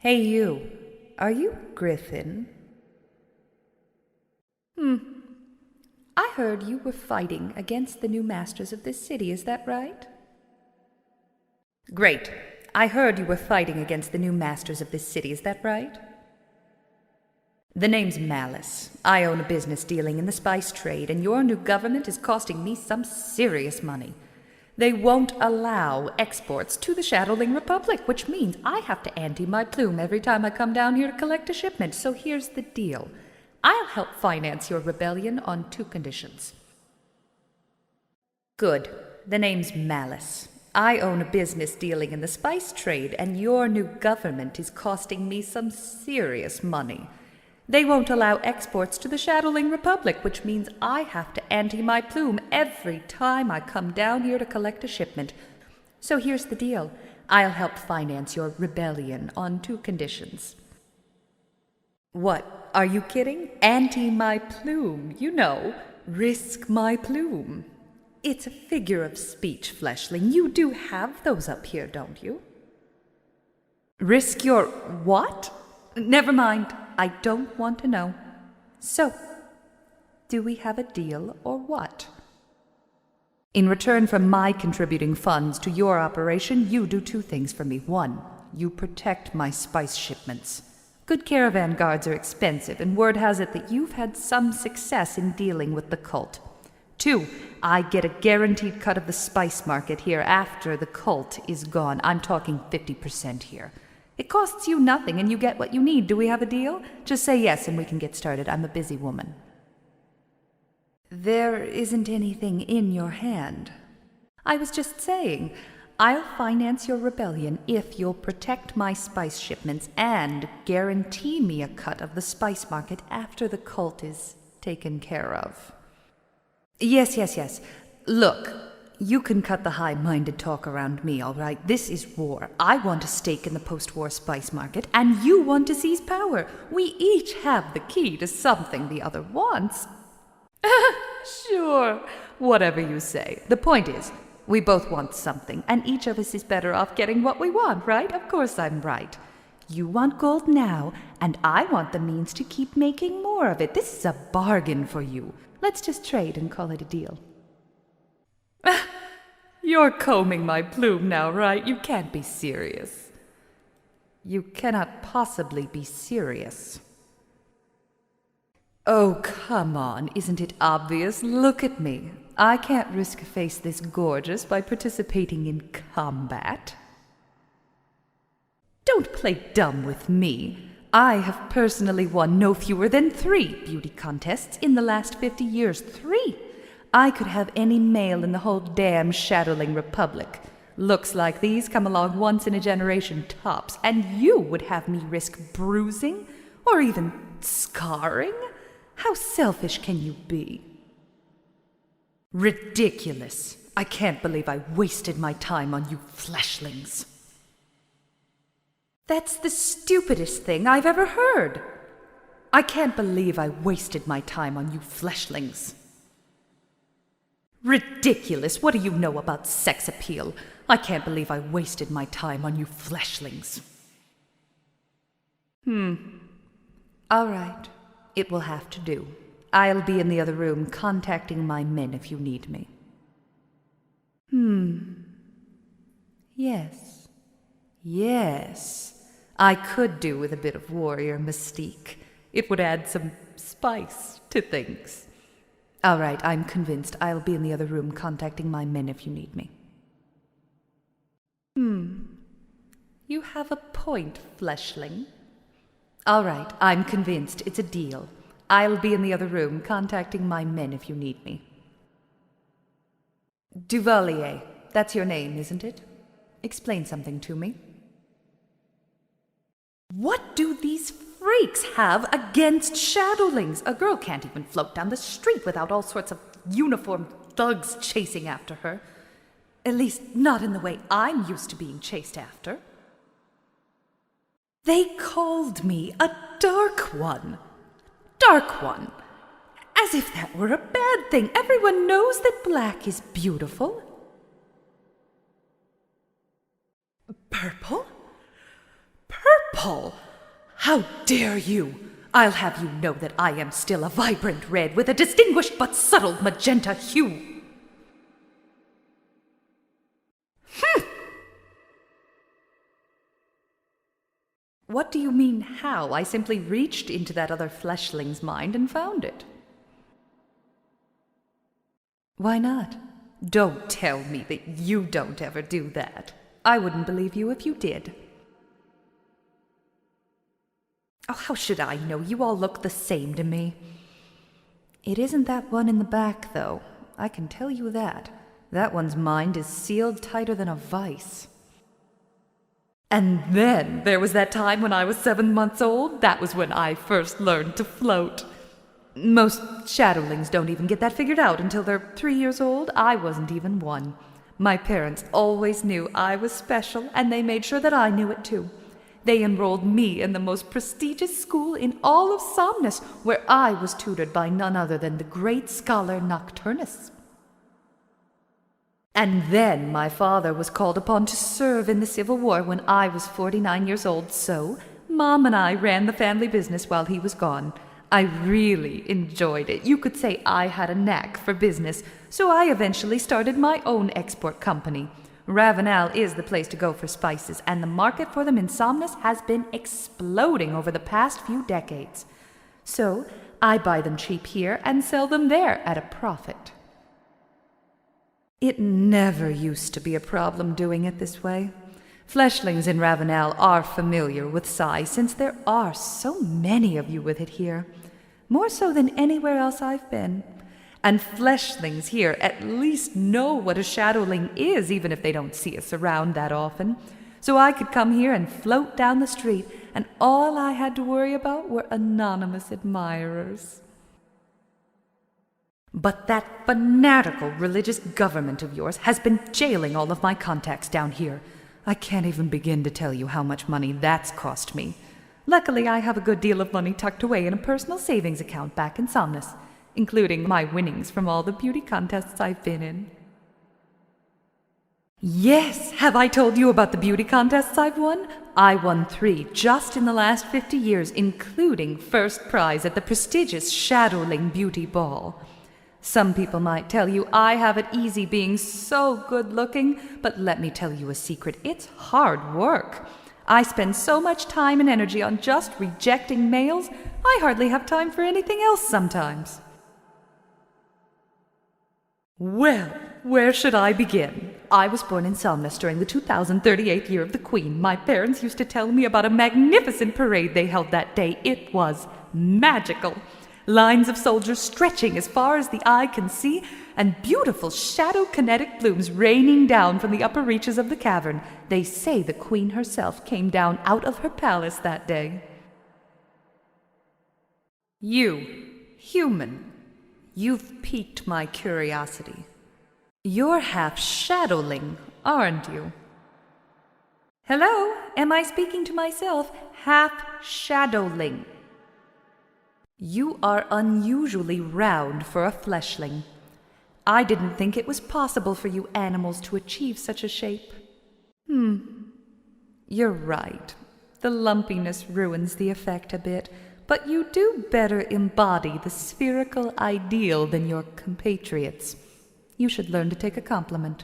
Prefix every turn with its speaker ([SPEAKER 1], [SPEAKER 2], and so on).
[SPEAKER 1] Hey you, are you Griffin? I heard you were fighting against the new masters of this city, is that right? Great. I heard you were fighting against the new masters of this city, is that right? The name's Malice. I own a business dealing in the spice trade, and your new government is costing me some serious money. They won't allow exports to the Shadowling Republic, which means I have to ante my plume every time I come down here to collect a shipment. So here's the deal. I'll help finance your rebellion on 2 conditions. Good. The name's Malice. I own a business dealing in the spice trade, and your new government is costing me some serious money. They won't allow exports to the Shadowling Republic, which means I have to ante my plume every time I come down here to collect a shipment. So here's the deal. I'll help finance your rebellion on 2 conditions. What? Are you kidding? Ante my plume, you know. Risk my plume. It's a figure of speech, fleshling. You do have those up here, don't you? Risk your what? Never mind. I don't want to know. So, do we have a deal or what? In return for my contributing funds to your operation, you do 2 things for me. 1, you protect my spice shipments. Good caravan guards are expensive, and word has it that you've had some success in dealing with the cult. 2, I get a guaranteed cut of the spice market here after the cult is gone. I'm talking 50% here. It costs you nothing, and you get what you need. Do we have a deal? Just say yes, and we can get started. I'm a busy woman. There isn't anything in your hand. I was just saying, I'll finance your rebellion if you'll protect my spice shipments and guarantee me a cut of the spice market after the cult is taken care of. Yes. Look, you can cut the high-minded talk around me, all right? This is war. I want a stake in the post-war spice market, and you want to seize power. We each have the key to something the other wants. Sure, whatever you say. The point is, we both want something, and each of us is better off getting what we want, right? Of course I'm right. You want gold now, and I want the means to keep making more of it. This is a bargain for you. Let's just trade and call it a deal. You're combing my plume now, right? You can't be serious. You cannot possibly be serious. Oh, come on. Isn't it obvious? Look at me. I can't risk face this gorgeous by participating in combat. Don't play dumb with me. I have personally won no fewer than 3 beauty contests in the last 50 years. 3! I could have any male in the whole damn Shadowling Republic. Looks like these come along once in a generation tops, and you would have me risk bruising or even scarring? How selfish can you be? Ridiculous. I can't believe I wasted my time on you fleshlings. That's the stupidest thing I've ever heard. I can't believe I wasted my time on you fleshlings. Ridiculous. What do you know about sex appeal? I can't believe I wasted my time on you fleshlings. All right. It will have to do. I'll be in the other room contacting my men if you need me. Yes. I could do with a bit of warrior mystique. It would add some spice to things. All right, I'm convinced. I'll be in the other room contacting my men if you need me. You have a point, fleshling. All right, I'm convinced. It's a deal. I'll be in the other room contacting my men if you need me. Duvalier, that's your name, isn't it? Explain something to me. What do these freaks have against Shadowlings? A girl can't even float down the street without all sorts of uniformed thugs chasing after her. At least not in the way I'm used to being chased after. They called me a Dark One. Dark One. As if that were a bad thing. Everyone knows that black is beautiful. Purple? Purple! Paul! How dare you! I'll have you know that I am still a vibrant red with a distinguished but subtle magenta hue. What do you mean, how? I simply reached into that other fleshling's mind and found it. Why not? Don't tell me that you don't ever do that. I wouldn't believe you if you did. Oh, how should I know? You all look the same to me. It isn't that one in the back, though. I can tell you that. That one's mind is sealed tighter than a vice. And then there was that time when I was 7 months old. That was when I first learned to float. Most shadowlings don't even get that figured out until they're 3 years old. I wasn't even one. My parents always knew I was special, and they made sure that I knew it too. They enrolled me in the most prestigious school in all of Somnus, where I was tutored by none other than the great scholar Nocturnus. And then my father was called upon to serve in the Civil War when I was 49 years old, so Mom and I ran the family business while he was gone. I really enjoyed it. You could say I had a knack for business, so I eventually started my own export company. Ravenel is the place to go for spices, and the market for them in Somnus has been exploding over the past few decades. So I buy them cheap here and sell them there at a profit. It never used to be a problem doing it this way. Fleshlings in Ravenel are familiar with Psi, since there are so many of you with it here. More so than anywhere else I've been. And fleshlings here at least know what a shadowling is, even if they don't see us around that often. So I could come here and float down the street, and all I had to worry about were anonymous admirers. But that fanatical religious government of yours has been jailing all of my contacts down here. I can't even begin to tell you how much money that's cost me. Luckily, I have a good deal of money tucked away in a personal savings account back in Somnus, including my winnings from all the beauty contests I've been in. Yes, have I told you about the beauty contests I've won? I won 3 just in the last 50 years, including first prize at the prestigious Shadowling Beauty Ball. Some people might tell you I have it easy being so good-looking, but let me tell you a secret. It's hard work. I spend so much time and energy on just rejecting males, I hardly have time for anything else sometimes. Well, where should I begin? I was born in Somnus during the 2038 year of the Queen. My parents used to tell me about a magnificent parade they held that day. It was magical. Lines of soldiers stretching as far as the eye can see, and beautiful shadow-kinetic blooms raining down from the upper reaches of the cavern. They say the Queen herself came down out of her palace that day. You, human, you've piqued my curiosity. You're half shadowling, aren't you? Hello, am I speaking to myself? Half shadowling. You are unusually round for a fleshling. I didn't think it was possible for you animals to achieve such a shape. You're right. The lumpiness ruins the effect a bit, but you do better embody the spherical ideal than your compatriots. You should learn to take a compliment.